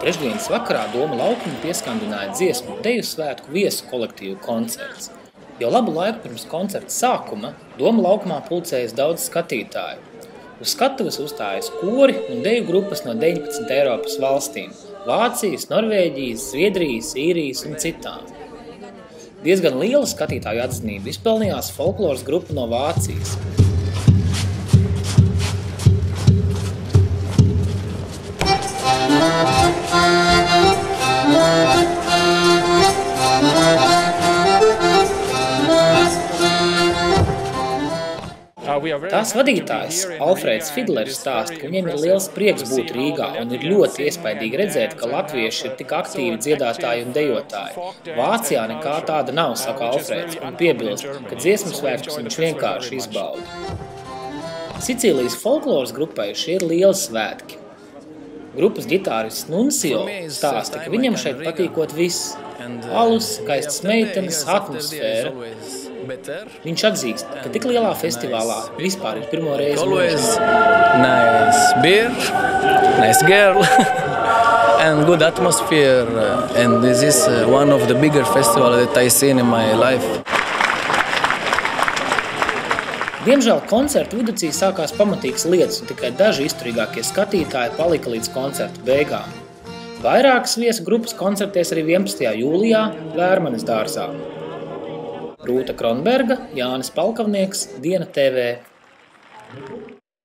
Trešdienas vakarā Doma laukumu pieskandināja dziesmu deju svētku viesu kolektīvu koncerts. Jau labu laiku pirms koncerta sākuma Doma laukumā pulcējas daudz skatītāju. Uz skatuves uzstājas kori un deju grupas no 19 Eiropas valstīm – Vācijas, Norvēģijas, Zviedrijas, Īrijas un citām. Diezgan liela skatītāju atzinība izpelnījās folkloras grupa no Vācijas. Tās vadītājs Alfrēds Fidlers stāsta, ka viņiem ir liels prieks būt Rīgā un ir ļoti iespaidīgi redzēt, ka latvieši ir tik aktīvi dziedātāji un dejotāji. Vācijā nekā tāda nav, saka Alfrēds, un piebilst, ka dziesmu svētkus viņš vienkārši izbauda. Sicīlijas folkloras grupai šie ir lieli svētki. Grupas ģitārists Nuncio stāsta, ka viņam šeit patīkot viss – alus, skaistas meitenes, atmosfēra. Viņš atzīst, ka tik lielā festivālā vispār ir pirmo reizi mūžā. Nice beer, nice girl and good atmosphere. And this is one of the bigger festivals that I seen in my life. Diemžēl koncertu viducī sākās pamatīgas lietas, un tikai daži izturīgākie skatītāji palika līdz koncertu beigām. Vairākas viesu grupas koncertēs arī 11. jūlijā Vērmanes dārzā. Rūta Kronberga, Jānis Palkavnieks, Diena TV.